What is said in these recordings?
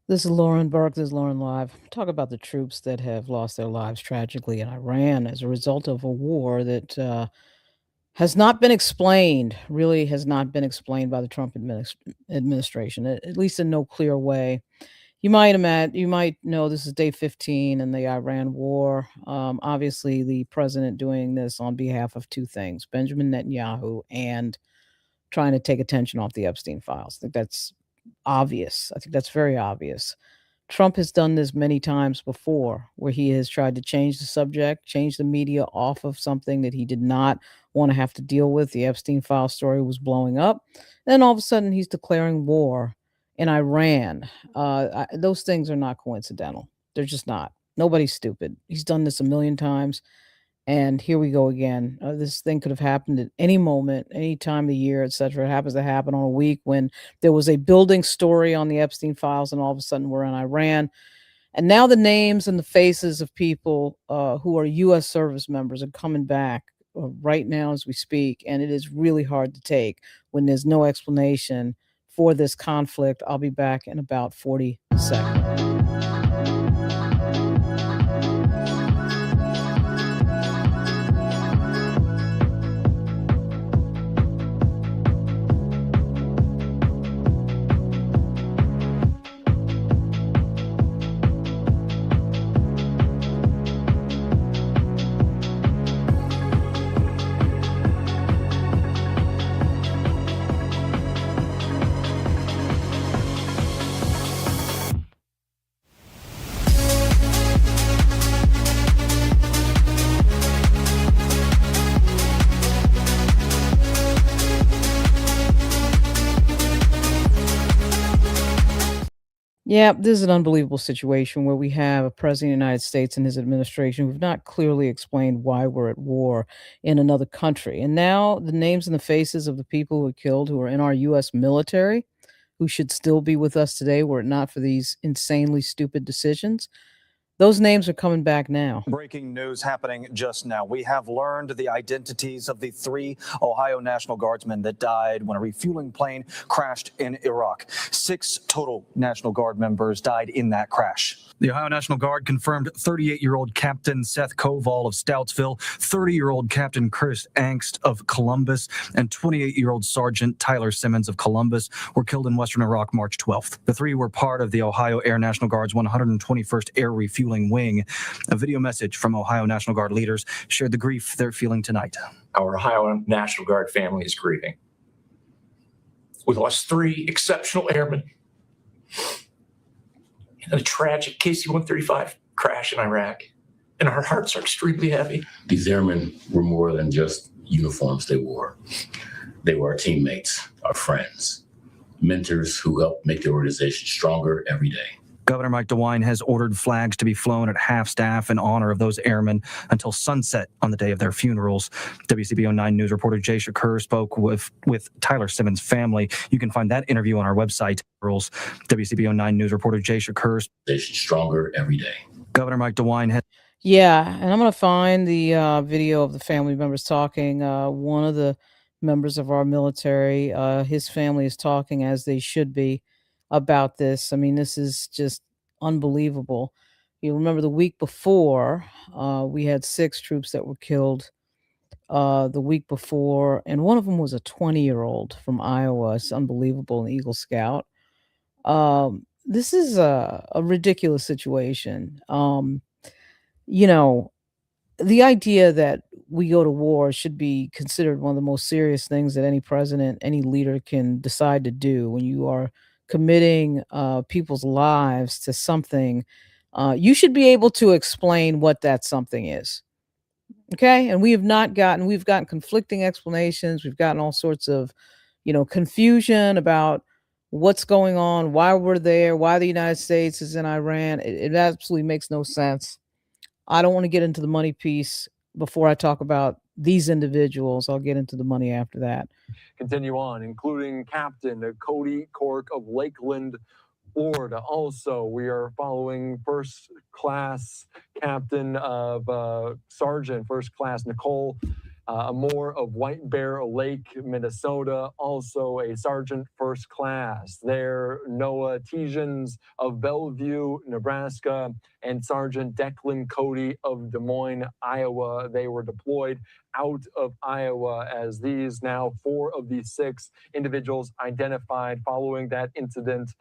This is Lauren Burke. This is Lauren Live. Talk about the troops that have lost their lives tragically in Iran as a result of a war that has not been explained, really has not been explained by the Trump administration, at least in no clear way. You might know this is day 15 in the Iran war. Obviously, the president doing this on behalf of two things: Benjamin Netanyahu and trying to take attention off the Epstein files. I think that's obvious. I think that's very obvious. Trump has done this many times before, where he has tried to change the subject, change the media off of something that he did not want to have to deal with. The Epstein file story was blowing up. Then all of a sudden, he's declaring war in Iran. Those things are not coincidental. They're just not. Nobody's stupid. He's done this a million times. And here we go again. This thing could have happened at any moment, any time of the year, et cetera. It happens to happen on a week when there was a building story on the Epstein files, and all of a sudden we're in Iran. And now the names and the faces of people who are U.S. service members are coming back right now as we speak. And it is really hard to take when there's no explanation for this conflict. I'll be back in about 40 seconds. Yeah, this is an unbelievable situation where we have a president of the United States and his administration who've not clearly explained why we're at war in another country. And now the names and the faces of the people who were killed who are in our U.S. military, who should still be with us today were it not for these insanely stupid decisions, those names are coming back now. Breaking news happening just now. We have learned the identities of the 3 Ohio National Guardsmen that died when a refueling plane crashed in Iraq. 6 total National Guard members died in that crash. The Ohio National Guard confirmed 38-year-old Captain Seth Koval of Stoutsville, 30-year-old Captain Chris Angst of Columbus, and 28-year-old Sergeant Tyler Simmons of Columbus were killed in western Iraq March 12th. The 3 were part of the Ohio Air National Guard's 121st Air Refueling Wing. A video message from Ohio National Guard leaders shared the grief they're feeling tonight. Our Ohio National Guard family is grieving. We lost 3 exceptional airmen in a tragic KC-135 crash in Iraq, and our hearts are extremely heavy. These airmen were more than just uniforms they wore. They were our teammates, our friends, mentors who helped make the organization stronger every day. Governor Mike DeWine has ordered flags to be flown at half-staff in honor of those airmen until sunset on the day of their funerals. WCBO 9 News reporter Jay Shakur spoke with Tyler Simmons' family. You can find that interview on our website. WCBO 9 News reporter Jay Shakur. Stronger every day. Governor Mike DeWine has... Yeah, and I'm going to find the video of the family members talking. One of the members of our military, his family is talking as they should be about this. I mean, this is just unbelievable. You remember the week before, we had 6 troops that were killed the week before, and one of them was a 20-year-old from Iowa. It's unbelievable, an Eagle Scout. This is a ridiculous situation. You know, the idea that we go to war should be considered one of the most serious things that any president, any leader can decide to do. When you are committing people's lives to something, you should be able to explain what that something is. Okay? And we've gotten conflicting explanations. We've gotten all sorts of, confusion about what's going on, why we're there, why the United States is in Iran. It absolutely makes no sense. I don't want to get into the money piece before I talk about these individuals. I'll get into the money after that. Continue on, including Captain Cody Cork of Lakeland, Florida. Also, we are following First Class Captain of Sergeant First Class Nicole More of White Bear Lake, Minnesota, also a sergeant first class. There, Noah Tejans of Bellevue, Nebraska, and Sergeant Declan Cody of Des Moines, Iowa. They were deployed out of Iowa as these now 4 of the 6 individuals identified following that incident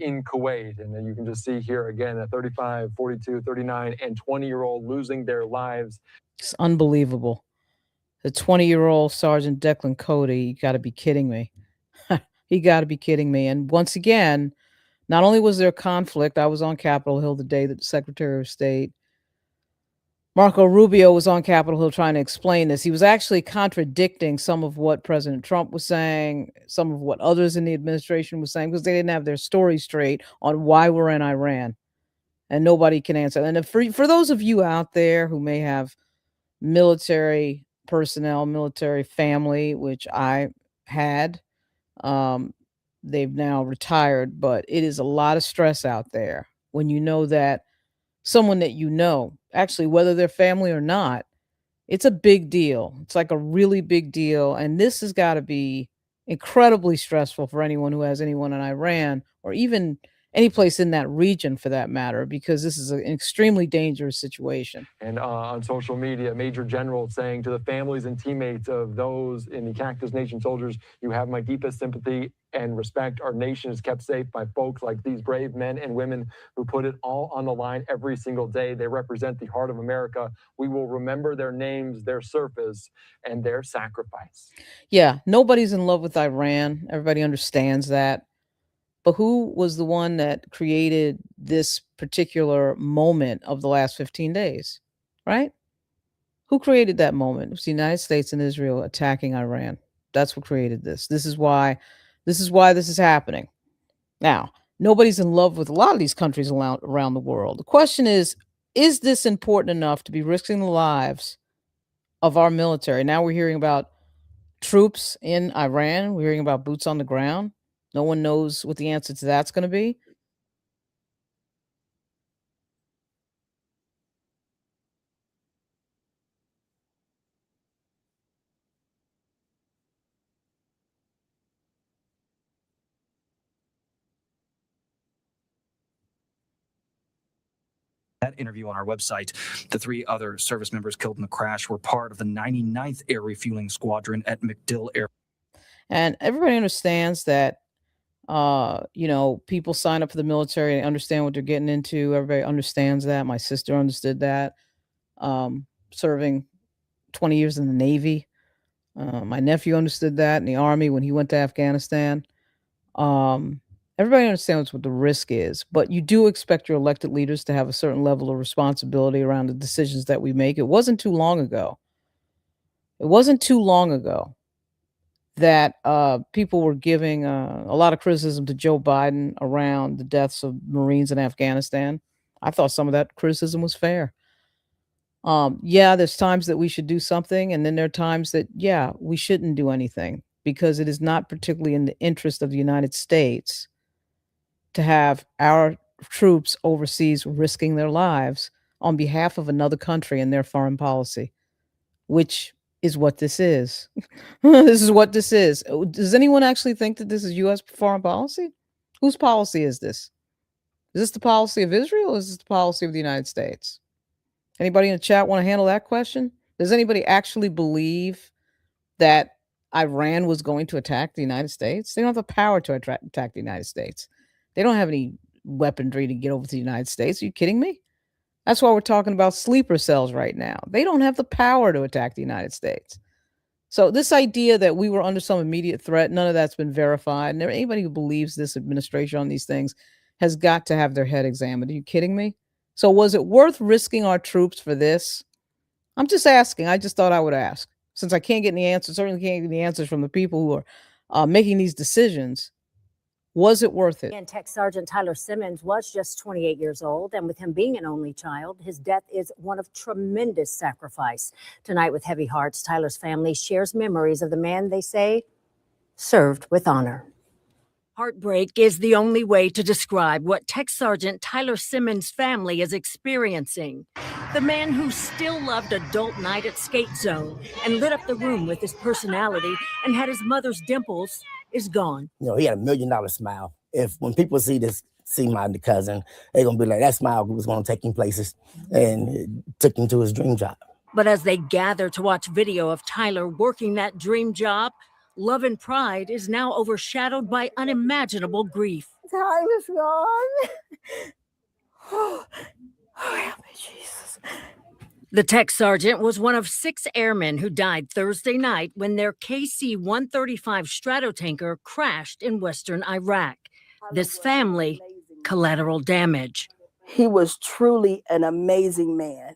in Kuwait. And then you can just see here again, a 35, 42, 39, and 20-year-old losing their lives. It's unbelievable. The 20-year-old Sergeant Declan Cody, you got to be kidding me. You got to be kidding me. And once again, not only was there conflict, I was on Capitol Hill the day that the Secretary of State, Marco Rubio, was on Capitol Hill trying to explain this. He was actually contradicting some of what President Trump was saying, some of what others in the administration was saying, because they didn't have their story straight on why we're in Iran. And nobody can answer. And for those of you out there who may have military personnel, military family, which I had, they've now retired, but it is a lot of stress out there when you know that someone that you know, actually, whether they're family or not, it's a big deal. It's like a really big deal. And this has got to be incredibly stressful for anyone who has anyone in Iran or even any place in that region for that matter, because this is an extremely dangerous situation. And on social media, Major General saying to the families and teammates of those in the Cactus Nation soldiers, you have my deepest sympathy and respect. Our nation is kept safe by folks like these brave men and women who put it all on the line every single day. They represent the heart of America. We will remember their names, their service, and their sacrifice. Yeah, nobody's in love with Iran. Everybody understands that. But who was the one that created this particular moment of the last 15 days, right? Who created that moment? It was the United States and Israel attacking Iran. That's what created this. This is why this is happening. Now, nobody's in love with a lot of these countries around the world. The question is this important enough to be risking the lives of our military? Now we're hearing about troops in Iran. We're hearing about boots on the ground. No one knows what the answer to that's going to be. That interview on our website. The 3 other service members killed in the crash were part of the 99th Air Refueling Squadron at MacDill Air. And everybody understands that, people sign up for the military and understand what they're getting into. Everybody understands that. My sister understood that, serving 20 years in the Navy. My nephew understood that in the Army when he went to Afghanistan. Everybody understands what the risk is, but you do expect your elected leaders to have a certain level of responsibility around the decisions that we make. It wasn't too long ago. That people were giving a lot of criticism to Joe Biden around the deaths of Marines in Afghanistan. I thought some of that criticism was fair. There's times that we should do something, and then there are times that, we shouldn't do anything because it is not particularly in the interest of the United States to have our troops overseas risking their lives on behalf of another country and their foreign policy, which is what this is. This is what this is. Does anyone actually think that this is U.S. foreign policy? Whose policy is this? Is this the policy of Israel or is this the policy of the United States? Anybody in the chat want to handle that question? Does anybody actually believe that Iran was going to attack the United States? They don't have the power to attack the United States. They don't have any weaponry to get over to the United States. Are you kidding me? That's why we're talking about sleeper cells right now. They don't have the power to attack the United States. So this idea that we were under some immediate threat, none of that's been verified. And anybody who believes this administration on these things has got to have their head examined. Are you kidding me? So was it worth risking our troops for this? I'm just asking. I just thought I would ask. Since I can't get any answers, certainly can't get any answers from the people who are making these decisions. Was it worth it? And Tech Sergeant Tyler Simmons was just 28 years old, and with him being an only child, his death is one of tremendous sacrifice. Tonight with heavy hearts, Tyler's family shares memories of the man they say served with honor. Heartbreak is the only way to describe what Tech Sergeant Tyler Simmons' family is experiencing. The man who still loved adult night at Skate Zone and lit up the room with his personality and had his mother's dimples is gone. You know, he had $1 million smile. When people see my cousin, they're gonna be like, that smile was gonna take him places, and it took him to his dream job. But as they gather to watch video of Tyler working that dream job, love and pride is now overshadowed by unimaginable grief. Tyler's gone. Oh, help me, Jesus. The tech sergeant was one of 6 airmen who died Thursday night when their KC-135 Stratotanker crashed in western Iraq. This family, collateral damage. He was truly an amazing man.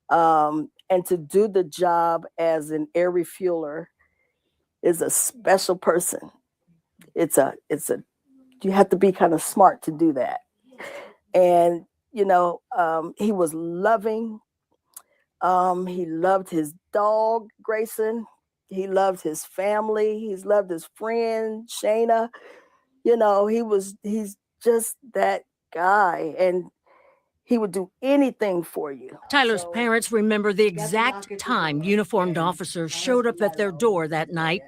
And to do the job as an air refueler is a special person. You have to be kind of smart to do that. And, he was loving. He loved his dog, Grayson. He loved his family. He's loved his friend, Shayna. He's just that guy. And he would do anything for you. Tyler's parents remember the exact time uniformed officers showed up at their door that night,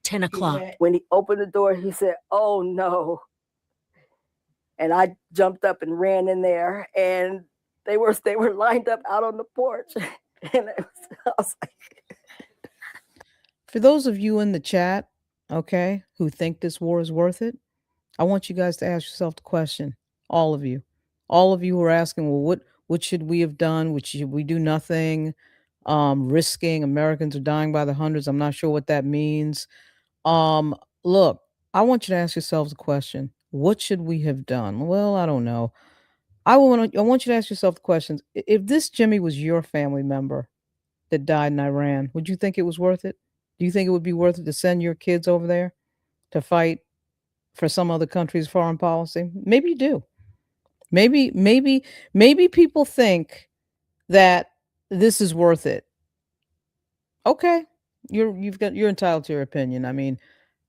10 o'clock. When he opened the door, he said, "Oh no." And I jumped up and ran in there, and they were lined up out on the porch. And I was like, For those of you in the chat, okay, who think this war is worth it, I want you guys to ask yourself the question. All of you who are asking, well, what should we have done? Should we do nothing? Risking Americans are dying by the hundreds. I'm not sure what that means. Look, I want you to ask yourselves a question. What should we have done? Well, I don't know. I want you to ask yourself the questions. If this Jimmy was your family member that died in Iran, would you think it was worth it? Do you think it would be worth it to send your kids over there to fight for some other country's foreign policy? Maybe you do. Maybe people think that this is worth it. Okay. You're entitled to your opinion. I mean,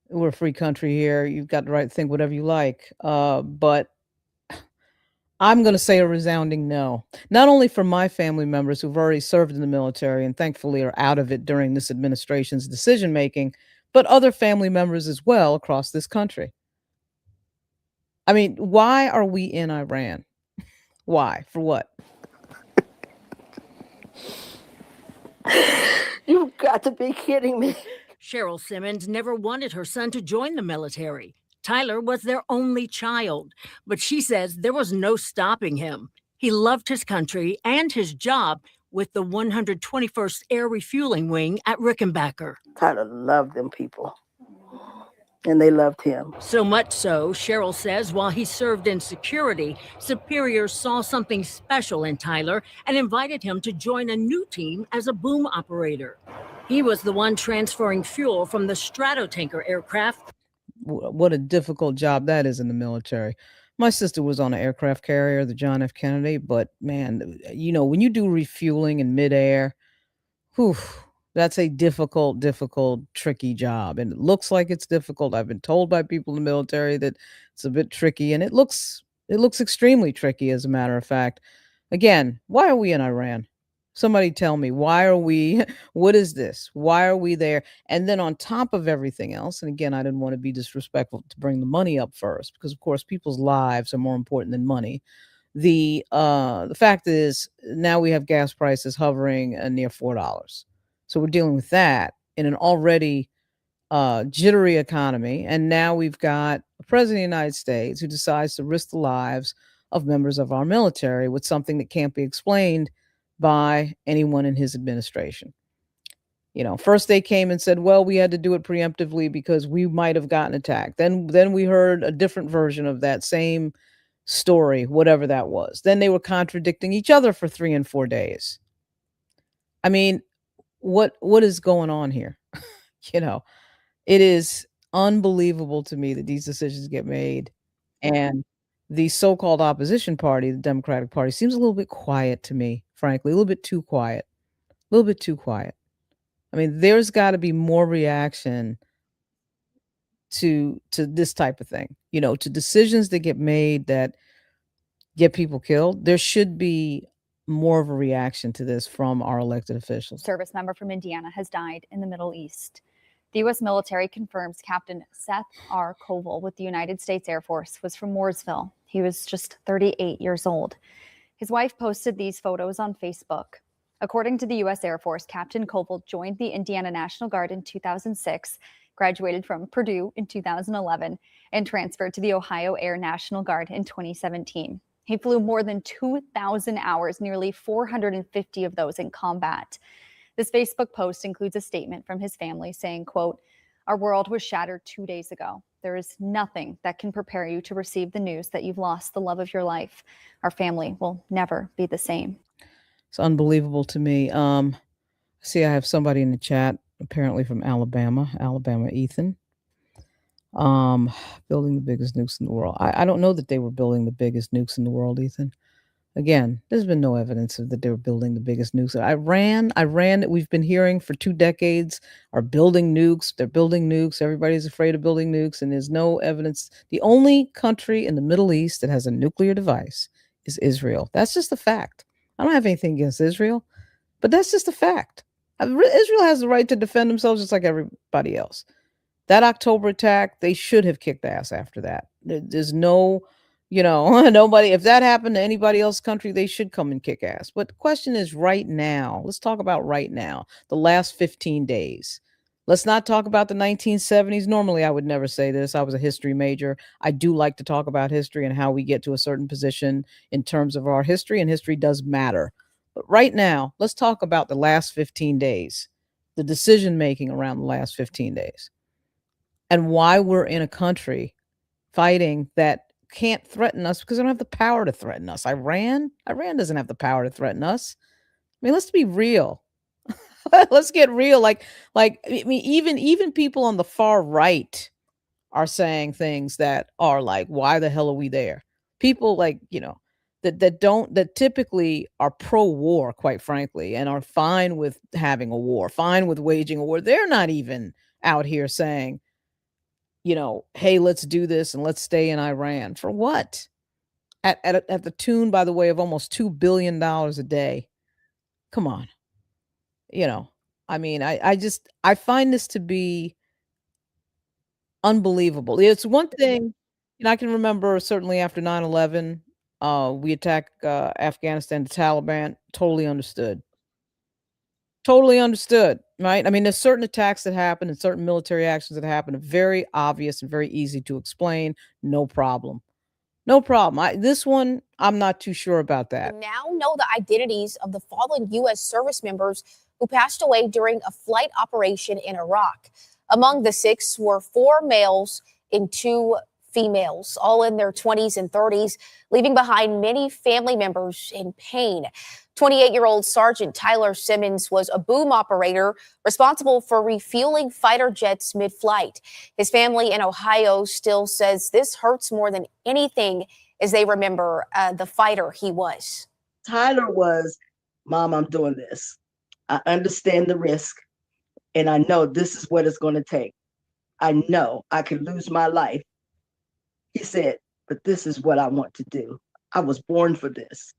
we're a free country here. You've got the right to think whatever you like. But I'm going to say a resounding no. Not only for my family members who've already served in the military and thankfully are out of it during this administration's decision making, but other family members as well across this country. I mean, why are we in Iran? Why? For what? "You've got to be kidding me." Cheryl Simmons never wanted her son to join the military. Tyler was their only child, but she says there was no stopping him. He loved his country and his job with the 121st Air Refueling Wing at Rickenbacker. Tyler loved them people, and they loved him. So much so, Cheryl says, while he served in security, superiors saw something special in Tyler and invited him to join a new team as a boom operator. He was the one transferring fuel from the Stratotanker aircraft. What a difficult job that is in the military. My sister was on an aircraft carrier, the John F. Kennedy, but man, when you do refueling in midair, that's a difficult, tricky job. And it looks like it's difficult. I've been told by people in the military that it's a bit tricky, and it looks extremely tricky, as a matter of fact. Again, why are we in Iran? Somebody tell me, why are we, what is this? Why are we there? And then on top of everything else, and again, I didn't want to be disrespectful to bring the money up first, because of course people's lives are more important than money. The fact is, now we have gas prices hovering near $4. So we're dealing with that in an already jittery economy. And now we've got a president of the United States who decides to risk the lives of members of our military with something that can't be explained by anyone in his administration. First they came and said, well, we had to do it preemptively because we might have gotten attacked. Then we heard a different version of that same story, whatever that was. Then they were contradicting each other for 3 and 4 days. I mean, what is going on here? It is unbelievable to me that these decisions get made, and the so-called opposition party, the Democratic Party, seems a little bit quiet to me, frankly, a little bit too quiet. I mean, there's got to be more reaction to this type of thing, to decisions that get made that get people killed. There should be more of a reaction to this from our elected officials. Service member from Indiana has died in the Middle East. The U.S. military confirms Captain Seth R. Koval with the United States Air Force was from Mooresville. He was just 38 years old. His wife posted these photos on Facebook. According to the U.S. Air Force, Captain Koval joined the Indiana National Guard in 2006, graduated from Purdue in 2011, and transferred to the Ohio Air National Guard in 2017. He flew more than 2,000 hours, nearly 450 of those in combat. This Facebook post includes a statement from his family saying, quote, "Our world was shattered 2 days ago. There is nothing that can prepare you to receive the news that you've lost the love of your life. Our family will never be the same." It's unbelievable to me. See, I have somebody in the chat, apparently from Alabama, Ethan. Building the biggest nukes in the world. I don't know that they were building the biggest nukes in the world, Ethan. Again, there's been no evidence of that they were building the biggest nukes. Iran that we've been hearing for 2 decades are building nukes. They're building nukes. Everybody's afraid of building nukes, and there's no evidence. The only country in the Middle East that has a nuclear device is Israel. That's just a fact. I don't have anything against Israel, but that's just a fact. Israel has the right to defend themselves just like everybody else. That October attack, they should have kicked ass after that. There's no, nobody, if that happened to anybody else's country, they should come and kick ass. But the question is right now. Let's talk about right now, the last 15 days. Let's not talk about the 1970s. Normally, I would never say this. I was a history major. I do like to talk about history and how we get to a certain position in terms of our history, and history does matter. But right now, let's talk about the last 15 days, the decision-making around the last 15 days. And why we're in a country fighting that can't threaten us because they don't have the power to threaten us. Iran doesn't have the power to threaten us. I mean, let's be real. Let's get real. I mean, even people on the far right are saying things that are like, why the hell are we there? People that typically are pro-war, quite frankly, and are fine with having a war, fine with waging a war. They're not even out here saying, hey, let's do this and let's stay in Iran. For what? At the tune, by the way, of almost $2 billion a day. Come on. I mean, I find this to be unbelievable. It's one thing, I can remember certainly after 9/11, we attacked Afghanistan, the Taliban, totally understood. Totally understood, right? I mean, there's certain attacks that happen and certain military actions that happen are very obvious and very easy to explain. No problem. No problem. This one, I'm not too sure about that. We now know the identities of the fallen U.S. service members who passed away during a flight operation in Iraq. Among the 6 were 4 males and 2 females, all in their 20s and 30s, leaving behind many family members in pain. 28-year-old Sergeant Tyler Simmons was a boom operator responsible for refueling fighter jets mid-flight. His family in Ohio still says this hurts more than anything as they remember the fighter he was. Tyler was, Mom, I'm doing this. I understand the risk, and I know this is what it's going to take. I know I could lose my life. He said, but this is what I want to do. I was born for this.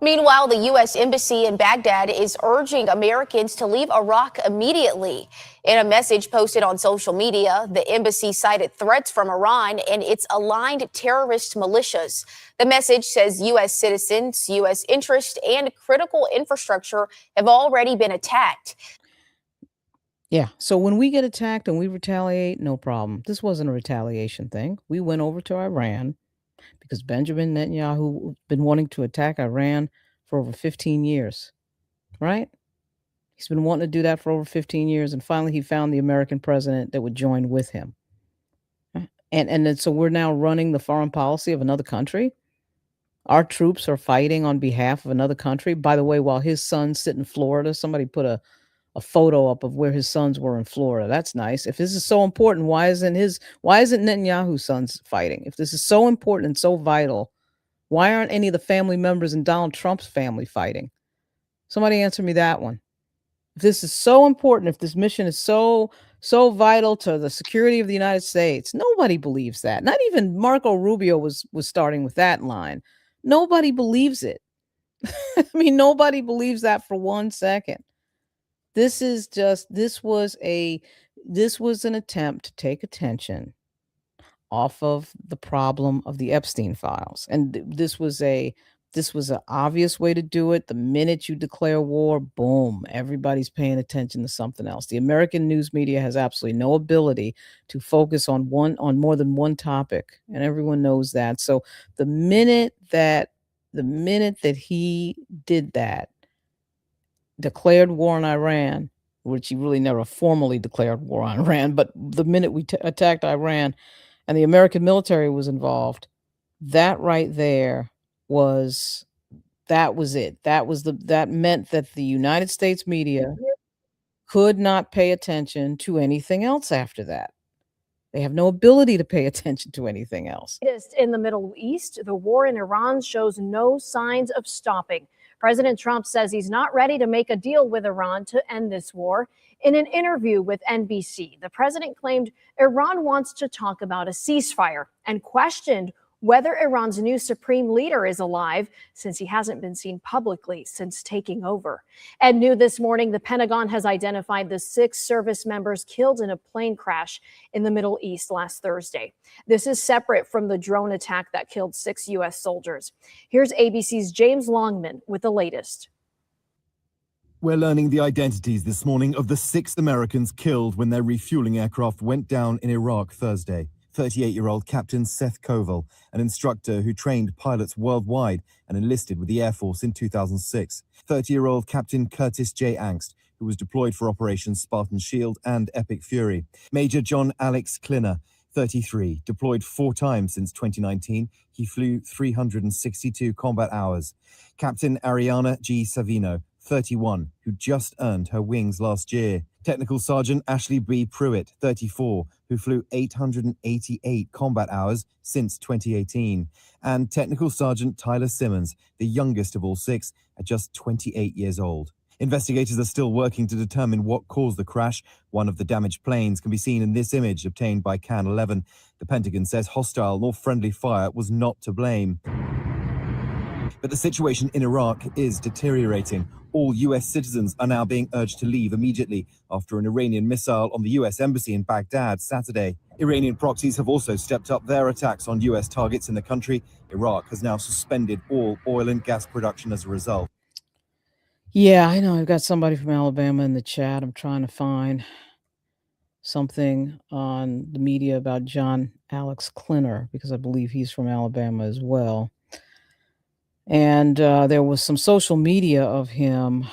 Meanwhile, the U.S. Embassy in Baghdad is urging Americans to leave Iraq immediately. In a message posted on social media, the embassy cited threats from Iran and its aligned terrorist militias. The message says U.S. citizens, U.S. interest, and critical infrastructure have already been attacked. Yeah, so when we get attacked and we retaliate, no problem. This wasn't a retaliation thing. We went over to Iran because Benjamin Netanyahu been wanting to attack Iran for over 15 years, right? He's been wanting to do that for over 15 years, and finally he found the American president that would join with him. And then so we're now running the foreign policy of another country. Our troops are fighting on behalf of another country. By the way, while his sons sit in Florida, somebody put a photo up of where his sons were in Florida. That's nice. If this is so important, why isn't Netanyahu's sons fighting? If this is so important and so vital, why aren't any of the family members in Donald Trump's family fighting? Somebody answer me that one. If this is so important, if this mission is so so vital to the security of the United States. Nobody believes that. Not even Marco Rubio was starting with that line. Nobody believes it. I mean, nobody believes that for 1 second. This was an attempt to take attention off of the problem of the Epstein files. And this was an obvious way to do it. The minute you declare war, boom, everybody's paying attention to something else. The American news media has absolutely no ability to focus on more than one topic, and everyone knows that. So the minute that he did that, declared war on Iran, which he really never formally declared war on Iran, but the minute we attacked Iran and the American military was involved, that right there was it. That meant that the United States media could not pay attention to anything else after that. They have no ability to pay attention to anything else. In the Middle East, the war in Iran shows no signs of stopping. President Trump says he's not ready to make a deal with Iran to end this war. In an interview with NBC, the president claimed Iran wants to talk about a ceasefire and questioned whether Iran's new supreme leader is alive, since he hasn't been seen publicly since taking over. At noon this morning, the Pentagon has identified the 6 service members killed in a plane crash in the Middle East last Thursday. This is separate from the drone attack that killed 6 U.S. soldiers. Here's ABC's James Longman with the latest. We're learning the identities this morning of the 6 Americans killed when their refueling aircraft went down in Iraq Thursday. 38-year-old Captain Seth Koval, an instructor who trained pilots worldwide and enlisted with the Air Force in 2006. 30-year-old Captain Curtis J. Angst, who was deployed for Operations Spartan Shield and Epic Fury. Major John Alex Klinner, 33, deployed 4 times since 2019. He flew 362 combat hours. Captain Ariana G. Savino, 31, who just earned her wings last year. Technical Sergeant Ashley B. Pruitt, 34, who flew 888 combat hours since 2018. And Technical Sergeant Tyler Simmons, the youngest of all 6, at just 28 years old. Investigators are still working to determine what caused the crash. One of the damaged planes can be seen in this image obtained by CAN 11. The Pentagon says hostile nor friendly fire was not to blame. But the situation in Iraq is deteriorating. All U.S. citizens are now being urged to leave immediately after an Iranian missile on the U.S. embassy in Baghdad Saturday. Iranian proxies have also stepped up their attacks on U.S. targets in the country. Iraq has now suspended all oil and gas production as a result. Yeah, I know. I've got somebody from Alabama in the chat. I'm trying to find something on the media about John Alex Klinner, because I believe he's from Alabama as well. And there was some social media of him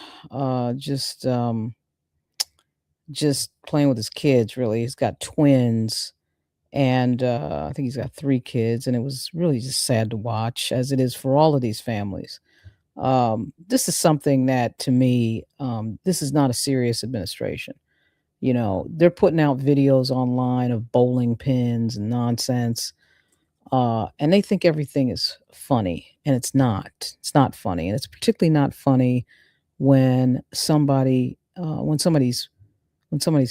just playing with his kids, really. He's got twins, and I think he's got 3 kids, and it was really just sad to watch, as it is for all of these families. This is something that, to me, this is not a serious administration. You know, they're putting out videos online of bowling pins and nonsense. And they think everything is funny, and it's not. It's not funny, and it's particularly not funny when somebody's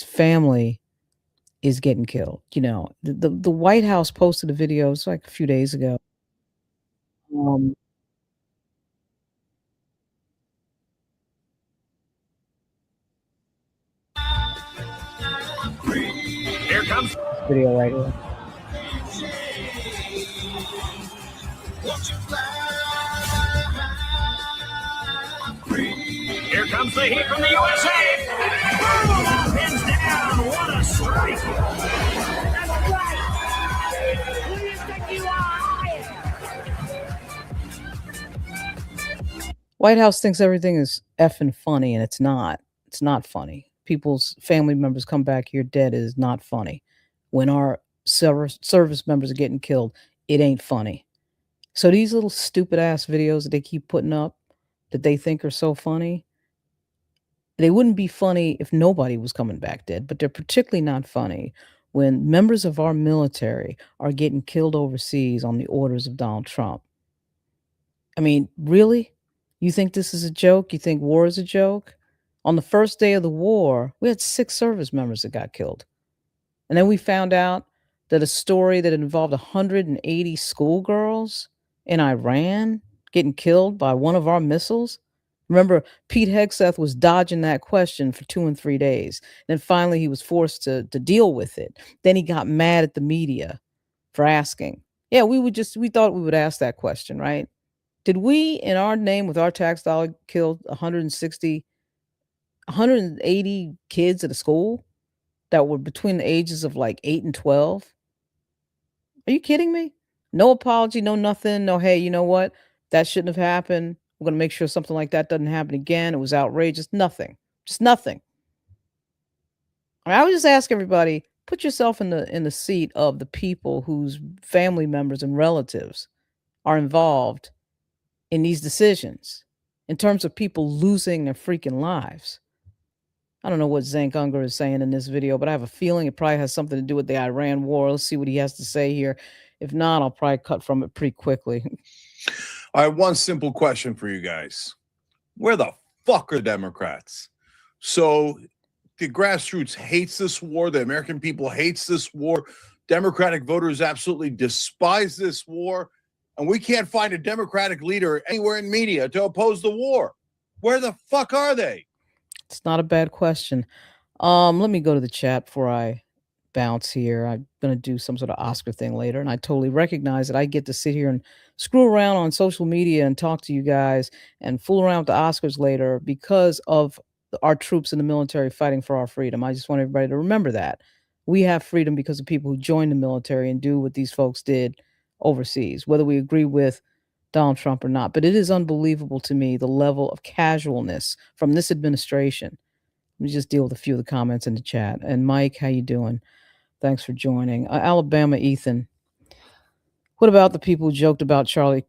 family is getting killed. You know, the White House posted a video, it's like a few days ago. Here comes Video right here. Here comes the heat from the USA. Boom! Pins down. What a strike. That's right. Who do you think you are? White House thinks everything is effing funny, and it's not. It's not funny. People's family members come back here dead is not funny. When our service members are getting killed, it ain't funny. So these little stupid ass videos that they keep putting up that they think are so funny, they wouldn't be funny if nobody was coming back dead, but they're particularly not funny when members of our military are getting killed overseas on the orders of Donald Trump. I mean, really? You think this is a joke? You think war is a joke? On the first day of the war, we had 6 service members that got killed. And then we found out that a story that involved 180 schoolgirls in Iran getting killed by one of our missiles. Remember, Pete Hegseth was dodging that question for 2 and 3 days. Then finally he was forced to deal with it. Then he got mad at the media for asking. Yeah, we thought we would ask that question, right? Did we, in our name, with our tax dollar, kill 180 kids at a school that were between the ages of like 8 and 12? Are you kidding me? No apology, no nothing, no, hey, you know what? That shouldn't have happened. We're going to make sure something like that doesn't happen again. It was outrageous. Nothing. Just nothing. I would just ask everybody, put yourself in the seat of the people whose family members and relatives are involved in these decisions in terms of people losing their freaking lives. I don't know what Cenk Unger is saying in this video, but I have a feeling it probably has something to do with the Iran war. Let's see what he has to say here. If not, I'll probably cut from it pretty quickly. I have one simple question for you guys. Where the fuck are Democrats? So the grassroots hates this war. The American people hates this war. Democratic voters absolutely despise this war. And we can't find a Democratic leader anywhere in media to oppose the war. Where the fuck are they? It's not a bad question. Let me go to the chat before I bounce here. I'm going to do some sort of Oscar thing later, and I totally recognize that I get to sit here and screw around on social media and talk to you guys and fool around with the Oscars later because of our troops in the military fighting for our freedom. I just want everybody to remember that. We have freedom because of people who joined the military and do what these folks did overseas, whether we agree with Donald Trump or not. But it is unbelievable to me, the level of casualness from this administration. Let me just deal with a few of the comments in the chat. And Mike, how you doing? Thanks for joining. Alabama Ethan. What about the people who joked about Charlie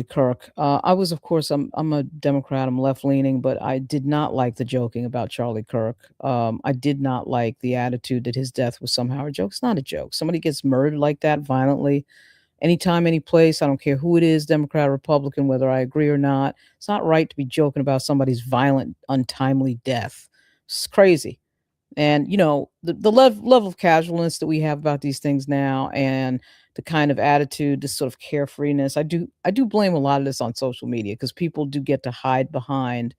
Kirk? I was, of course, I'm a Democrat. I'm left leaning, but I did not like the joking about Charlie Kirk. I did not like the attitude that his death was somehow a joke. It's not a joke. Somebody gets murdered like that violently, anytime, any place. I don't care who it is, Democrat or Republican, whether I agree or not. It's not right to be joking about somebody's violent, untimely death. It's crazy. And, you know, the level of casualness that we have about these things now and the kind of attitude, this sort of carefreeness, I do blame a lot of this on social media because people do get to hide behind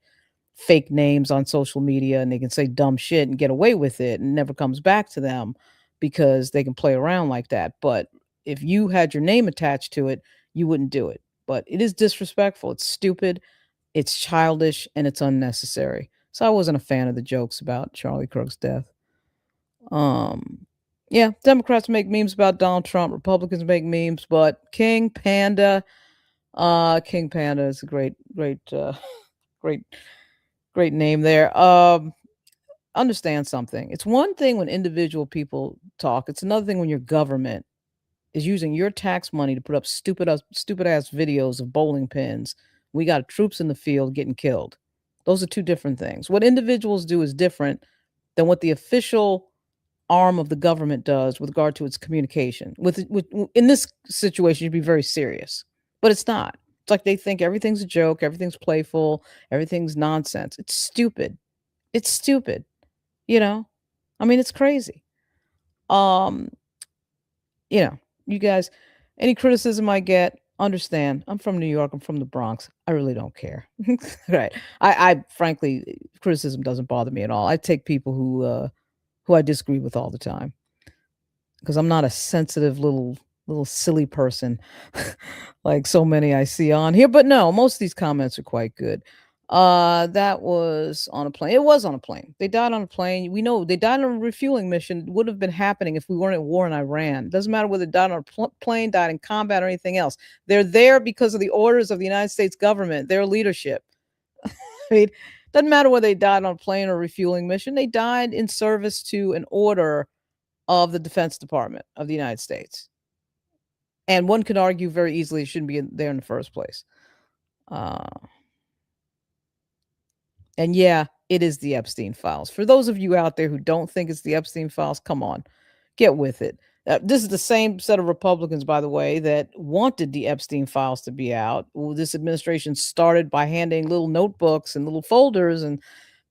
fake names on social media and they can say dumb shit and get away with it and it never comes back to them because they can play around like that. But if you had your name attached to it, you wouldn't do it. But it is disrespectful. It's stupid. It's childish and it's unnecessary. So I wasn't a fan of the jokes about Charlie Kirk's death. Yeah, Democrats make memes about Donald Trump. Republicans make memes, but King Panda is a great name there. Understand something. It's one thing when individual people talk. It's another thing when your government is using your tax money to put up stupid ass videos of bowling pins. We got troops in the field getting killed. Those are two different things. What individuals do is different than what the official arm of the government does with regard to its communication. In this situation, you'd be very serious, but it's not. It's like they think everything's a joke, everything's playful, everything's nonsense. It's stupid. It's stupid. You know, I mean, it's crazy. You know, you guys, any criticism I get, understand. I'm from New York. I'm from the Bronx. I really don't care. Right. I frankly, criticism doesn't bother me at all. I take people who I disagree with all the time because I'm not a sensitive little silly person like so many I see on here. But no, most of these comments are quite good. That was on a plane. It was on a plane. They died on a plane. We know they died on a refueling mission. It would have been happening if we weren't at war in Iran. It doesn't matter whether they died on a plane, died in combat, or anything else. They're there because of the orders of the United States government, their leadership. I mean, doesn't matter whether they died on a plane or refueling mission. They died in service to an order of the Defense Department of the United States. And one could argue very easily it shouldn't be there in the first place. And yeah, it is the Epstein files. For those of you out there who don't think it's the Epstein files, come on, get with it. This is the same set of Republicans, by the way, that wanted the Epstein files to be out. This administration started by handing little notebooks and little folders and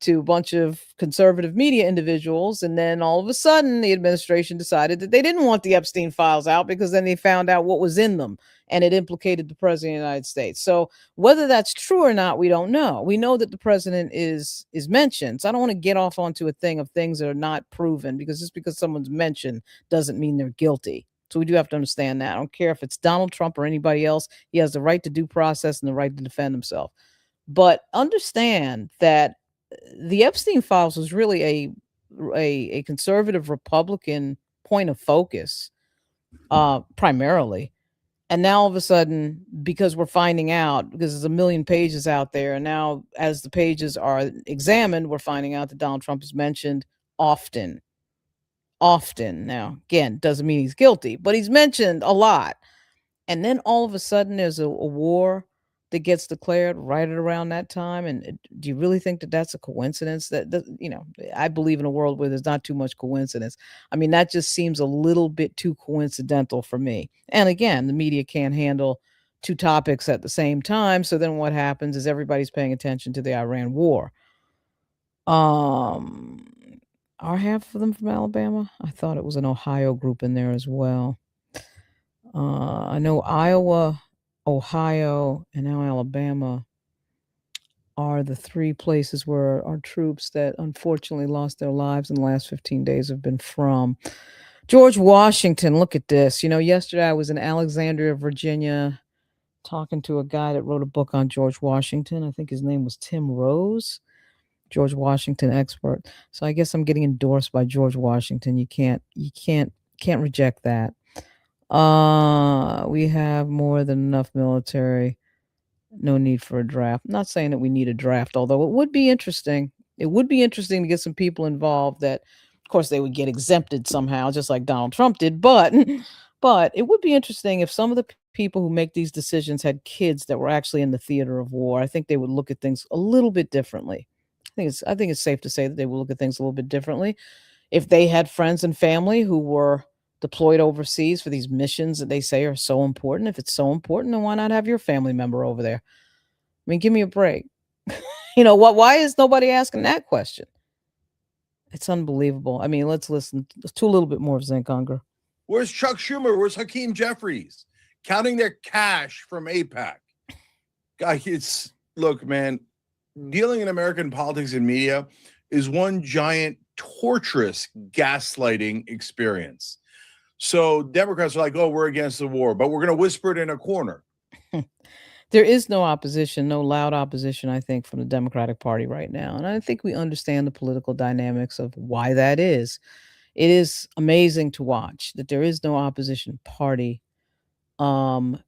to a bunch of conservative media individuals. And then all of a sudden, the administration decided that they didn't want the Epstein files out because then they found out what was in them and it implicated the president of the United States. So whether that's true or not, we don't know. We know that the president is mentioned. So I don't want to get off onto a thing of things that are not proven, because just because someone's mentioned doesn't mean they're guilty. So we do have to understand that. I don't care if it's Donald Trump or anybody else. He has the right to due process and the right to defend himself. But understand that the Epstein files was really a conservative Republican point of focus, primarily. And now all of a sudden, because we're finding out, because there's a million pages out there, and now as the pages are examined, we're finding out that Donald Trump is mentioned often. Often. Now, again, doesn't mean he's guilty, but he's mentioned a lot. And then all of a sudden there's a war that gets declared right at around that time. And do you really think that that's a coincidence? I believe in a world where there's not too much coincidence. I mean, that just seems a little bit too coincidental for me. And again, the media can't handle two topics at the same time. So then what happens is everybody's paying attention to the Iran war. Are half of them from Alabama? I thought it was an Ohio group in there as well. I know Iowa, Ohio, and now Alabama are the three places where our troops that unfortunately lost their lives in the last 15 days have been from. George Washington, look at this. Yesterday I was in Alexandria, Virginia, talking to a guy that wrote a book on George Washington. I think his name was Tim Rose. George Washington expert. So I guess I'm getting endorsed by George Washington. You can't reject that. We have more than enough military. No need for a draft. I'm not saying that we need a draft, although it would be interesting. It would be interesting to get some people involved that, of course, they would get exempted somehow, just like Donald Trump did. But it would be interesting if some of the people who make these decisions had kids that were actually in the theater of war. I think they would look at things a little bit differently. I think it's safe to say that they will look at things a little bit differently. If they had friends and family who were deployed overseas for these missions that they say are so important, if it's so important, then why not have your family member over there? I mean, give me a break. Why is nobody asking that question? It's unbelievable. I mean, let's listen to a little bit more of Zinc Hunger. Where's Chuck Schumer? Where's Hakeem Jeffries? Counting their cash from AIPAC. Guys, look, man, dealing in American politics and media is one giant torturous gaslighting experience. So Democrats are like, oh, we're against the war, but we're going to whisper it in a corner. There is no opposition, no loud opposition, I think, from the Democratic Party right now. And I think we understand the political dynamics of why that is. It is amazing to watch that there is no opposition party. And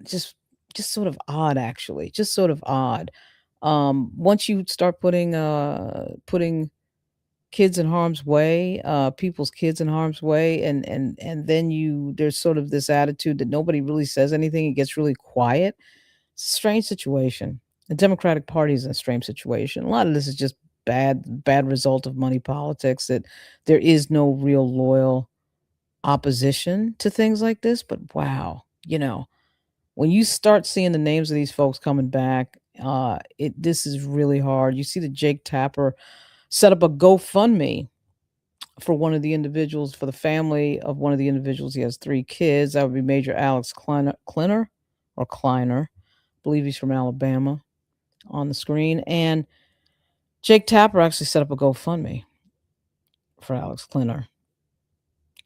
just sort of odd, actually, just sort of odd. Once you start putting kids in harm's way, people's kids in harm's way, and then there's sort of this attitude that nobody really says anything. It gets really quiet. It's a strange situation. The Democratic Party is in a strange situation. A lot of this is just bad result of money politics, that there is no real loyal opposition to things like this. But wow, when you start seeing the names of these folks coming back, this is really hard. You see that Jake Tapper set up a GoFundMe for one of the individuals, for the family of one of the individuals. He has 3 kids. That would be Major Alex Kleiner. I believe he's from Alabama on the screen. And Jake Tapper actually set up a GoFundMe for Alex Kleiner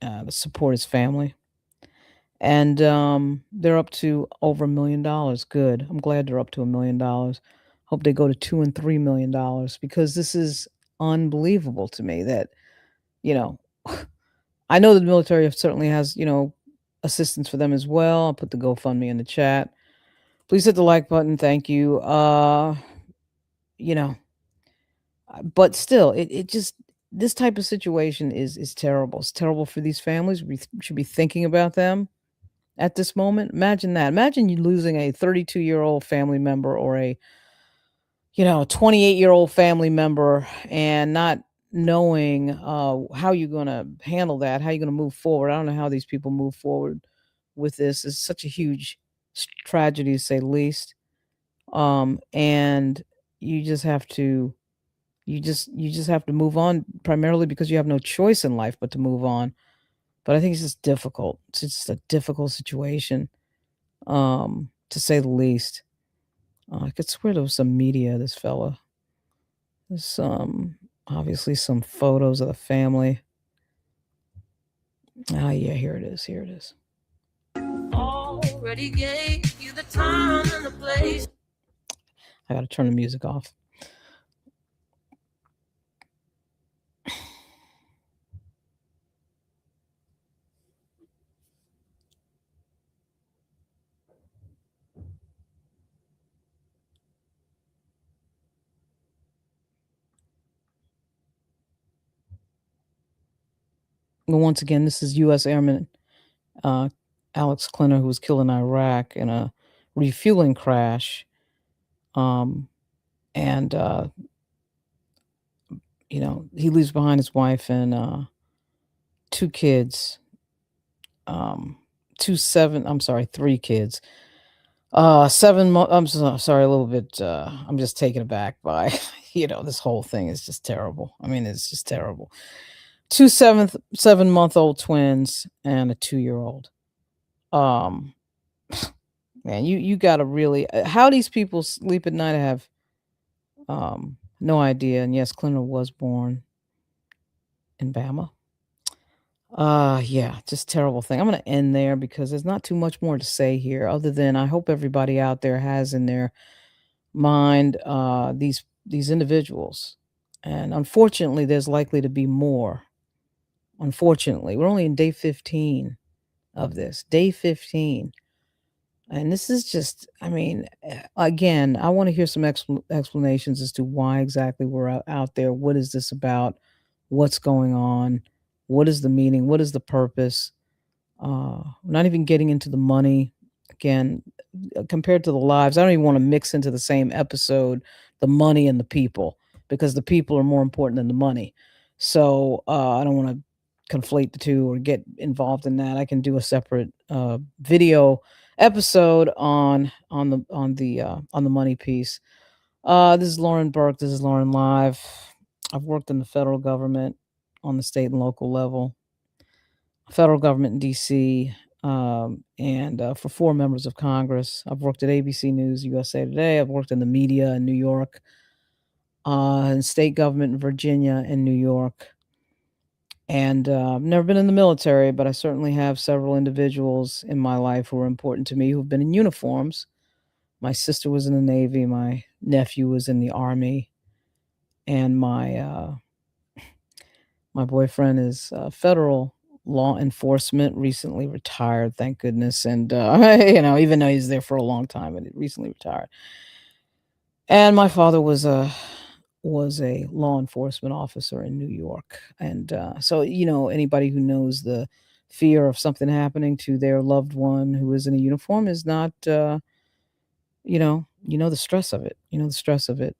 to support his family. And they're up to over $1 million. Good. I'm glad they're up to $1 million. Hope they go to $2 and $3 million, because this is unbelievable to me that, I know the military certainly has, assistance for them as well. I'll put the GoFundMe in the chat. Please hit the like button. Thank you. But still, it just, this type of situation is terrible. It's terrible for these families. We should be thinking about them at this moment. Imagine that. Imagine you losing a 32-year-old family member, or a 28-year-old family member, and not knowing how you're going to handle that, how you're going to move forward. I don't know how these people move forward with this. It's such a huge tragedy, to say the least. And you just have to You just have to move on, primarily because you have no choice in life but to move on. But I think it's just difficult. It's just a difficult situation, to say the least. I could swear there was some media of this fella. There's obviously some photos of the family. Ah, yeah, here it is. Here it is. Already gave you the time and the place. I gotta turn the music off. But once again, this is U.S. Airman Alex Klinner, who was killed in Iraq in a refueling crash. And he leaves behind his wife and 2 kids. 3 kids. 7 I'm sorry, a little bit, I'm just taken aback by, this whole thing is just terrible. I mean, it's just terrible. 2 7-month-old twins and a 2-year-old. Man, you gotta really how these people sleep at night, I have, no idea, and yes, Clinton was born in Bama. Yeah, just terrible thing. I'm gonna end there because there's not too much more to say here other than I hope everybody out there has in their mind, these individuals, and unfortunately, there's likely to be more. Unfortunately, we're only in day 15 of this. Day 15. And this is just, I mean, again, I want to hear some explanations as to why exactly we're out there. What is this about? What's going on? What is the meaning? What is the purpose? We're not even getting into the money. Again, compared to the lives, I don't even want to mix into the same episode the money and the people because the people are more important than the money. So I don't want to conflate the two or get involved in that. I can do a separate video episode on the money piece. This is Lauren Burke. This is Lauren Live. I've worked in the federal government on the state and local level, federal government in DC, and for 4 members of Congress. I've worked at ABC News, USA Today. I've worked in the media in New York, and state government in Virginia and New York. And I've never been in the military, but I certainly have several individuals in my life who are important to me who've been in uniforms. My sister was in the Navy, my nephew was in the Army, and my boyfriend is federal law enforcement, recently retired, thank goodness. And even though he's there for a long time, but he recently retired. And my father was a law enforcement officer in New York. And so, anybody who knows the fear of something happening to their loved one who is in a uniform is not, the stress of it. The stress of it.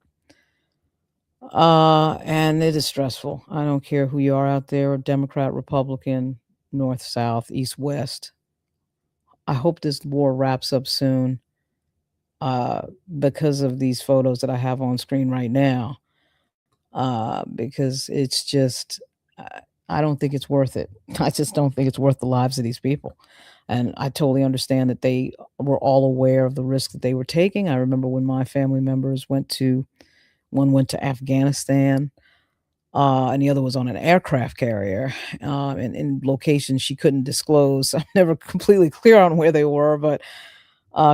And it is stressful. I don't care who you are out there, Democrat, Republican, North, South, East, West. I hope this war wraps up soon because of these photos that I have on screen right now. Because it's just, I don't think it's worth it. I just don't think it's worth the lives of these people. And I totally understand that they were all aware of the risk that they were taking. I remember when my family members one went to Afghanistan, and the other was on an aircraft carrier, in locations she couldn't disclose. I'm never completely clear on where they were, but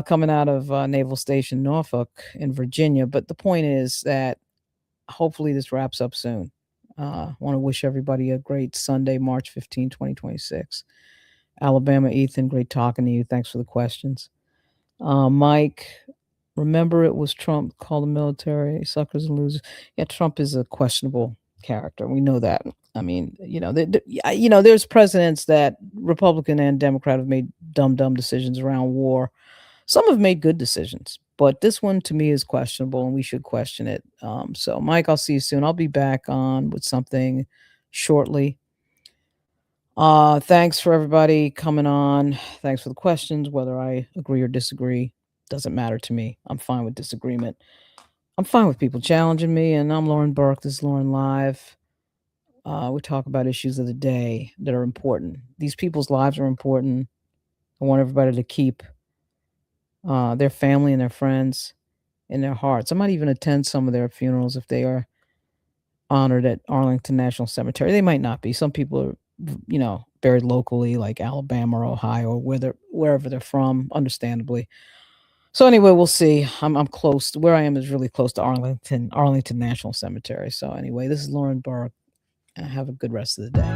coming out of Naval Station Norfolk in Virginia. But the point is that hopefully this wraps up soon. I want to wish everybody a great Sunday, March 15, 2026. Alabama, Ethan, great talking to you. Thanks for the questions. Mike, remember it was Trump called the military suckers and losers. Yeah, Trump is a questionable character. We know that. I mean, there's presidents that Republican and Democrat have made dumb decisions around war. Some have made good decisions, but this one to me is questionable and we should question it. So Mike, I'll see you soon. I'll be back on with something shortly. Thanks for everybody coming on. Thanks for the questions. Whether I agree or disagree doesn't matter to me. I'm fine with disagreement. I'm fine with people challenging me, and I'm Lauren Burke. This is Lauren Live. We talk about issues of the day that are important. These people's lives are important. I want everybody to keep their family and their friends in their hearts. I might even attend some of their funerals if they are honored at Arlington National Cemetery. They might not be. Some people are, buried locally, like Alabama or Ohio, or wherever they're from, understandably. So anyway, we'll see. I'm close. Where I am is really close to Arlington National Cemetery. So anyway, this is Lauren Burke. Have a good rest of the day.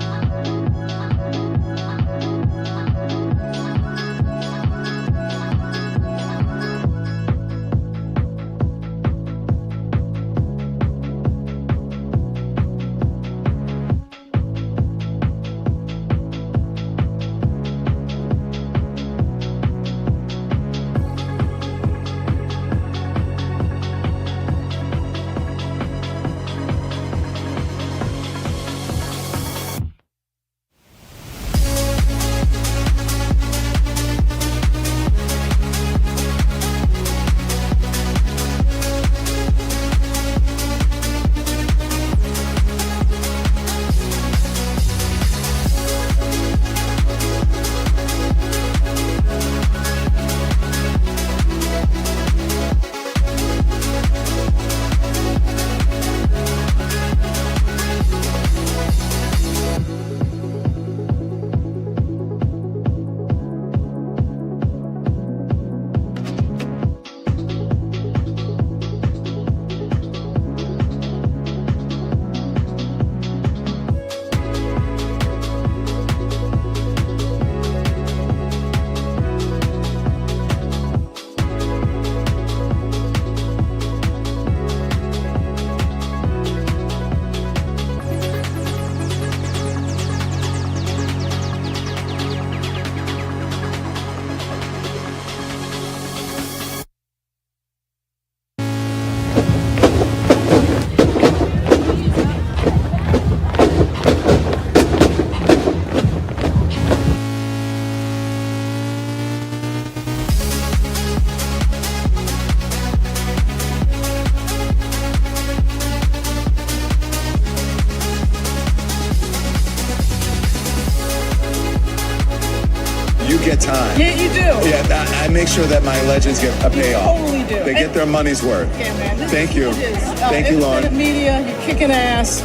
Get time. Yeah, you do. Yeah, I make sure that my legends get a payoff. Totally do. They get their money's worth. Yeah, man. Thank you. Thank you, Lauren. Independent media, you're kicking ass.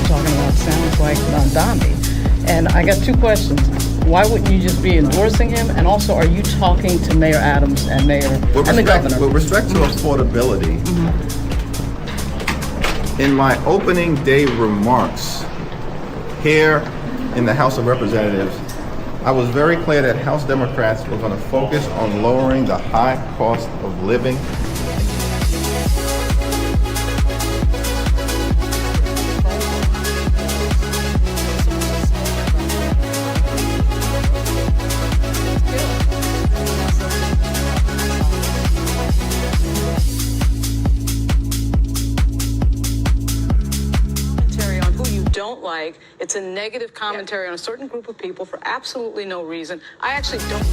Talking about sounds like Donnie. And I got two questions. Why wouldn't you just be endorsing him? And also, are you talking to Mayor Adams and the governor? With respect to affordability, in my opening day remarks here in the House of Representatives, I was very clear that House Democrats were going to focus on lowering the high cost of living. It's a negative commentary on a certain group of people for absolutely no reason. I actually don't.